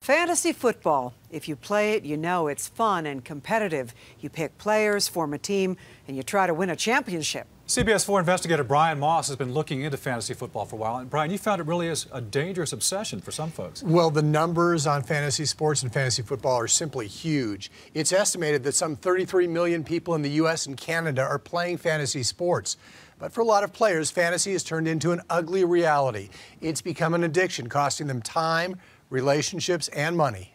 Fantasy football. If you play it, you know it's fun and competitive. You pick players, form a team, and you try to win a championship. CBS 4 investigator Brian Moss has been looking into fantasy football for a while. And Brian, you found it really is a dangerous obsession for some folks. Well, the numbers on fantasy sports and fantasy football are simply huge. It's estimated that some 33 million people in the U.S. and Canada are playing fantasy sports. But for a lot of players, fantasy has turned into an ugly reality. It's become an addiction, costing them time, relationships, and money.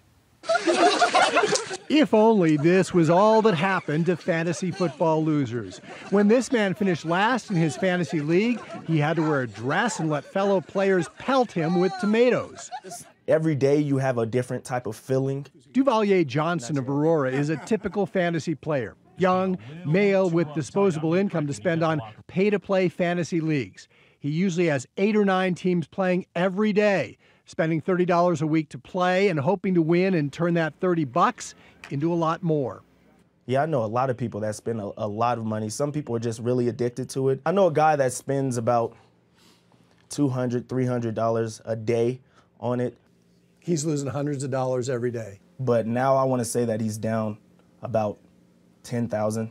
If only this was all that happened to fantasy football losers. When this man finished last in his fantasy league, he had to wear a dress and let fellow players pelt him with tomatoes. Every day you have a different type of feeling. Duvalier Johnson of Aurora is a typical fantasy player. Young, male with disposable income to spend on pay-to-play fantasy leagues. He usually has 8 or 9 teams playing every day, spending $30 a week to play and hoping to win and turn that $30 into a lot more. Yeah, I know a lot of people that spend a lot of money. Some people are just really addicted to it. I know a guy that spends about $200, $300 a day on it. He's losing hundreds of dollars every day. But now I want to say that he's down about $10,000,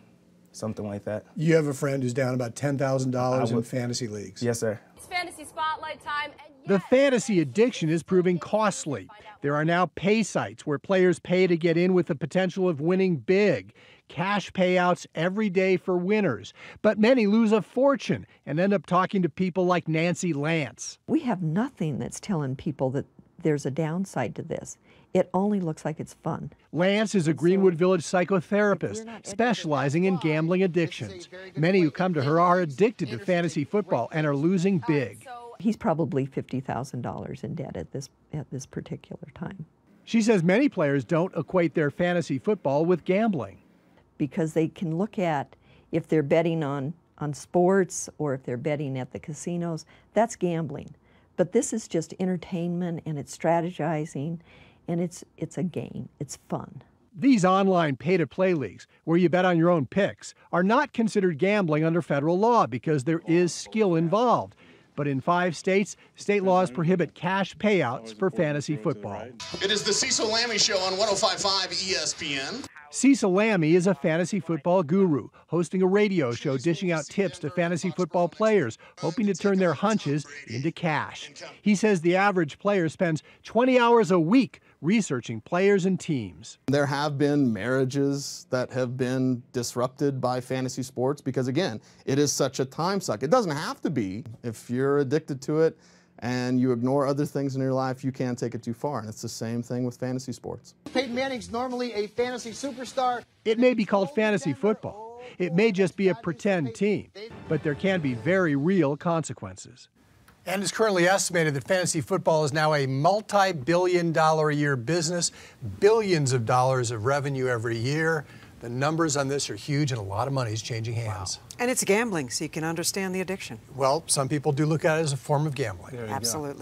something like that. You have a friend who's down about $10,000 in fantasy leagues. Yes, sir. It's Fantasy Spotlight time. The fantasy addiction is proving costly. There are now pay sites where players pay to get in with the potential of winning big. Cash payouts every day for winners. But many lose a fortune and end up talking to people like Nancy Lance. We have nothing that's telling people that there's a downside to this. It only looks like it's fun. Lance is a Greenwood Village psychotherapist specializing in gambling addictions. Many who come to her are addicted to fantasy football and are losing big. He's probably $50,000 in debt at this particular time. She says many players don't equate their fantasy football with gambling. Because they can look at if they're betting on sports or if they're betting at the casinos, that's gambling. But this is just entertainment and it's strategizing and it's a game. It's fun. These online pay-to-play leagues, where you bet on your own picks, are not considered gambling under federal law because there is skill involved. But in 5 states, state laws prohibit cash payouts for fantasy football. It is the Cecil Lammey Show on 105.5 ESPN. Cecil Lammey is a fantasy football guru, hosting a radio show dishing out tips to fantasy football players, hoping to turn their hunches into cash. He says the average player spends 20 hours a week researching players and teams. There have been marriages that have been disrupted by fantasy sports because, again, it is such a time suck. It doesn't have to be. If you're addicted to it and you ignore other things in your life, you can take it too far. And it's the same thing with fantasy sports. Peyton Manning's normally a fantasy superstar. It may be called fantasy football. It may just be a pretend team, but there can be very real consequences. And it's currently estimated that fantasy football is now a multi-billion-dollar-a-year business, billions of dollars of revenue every year. The numbers on this are huge, and a lot of money is changing hands. Wow. And it's gambling, so you can understand the addiction. Well, some people do look at it as a form of gambling. Absolutely.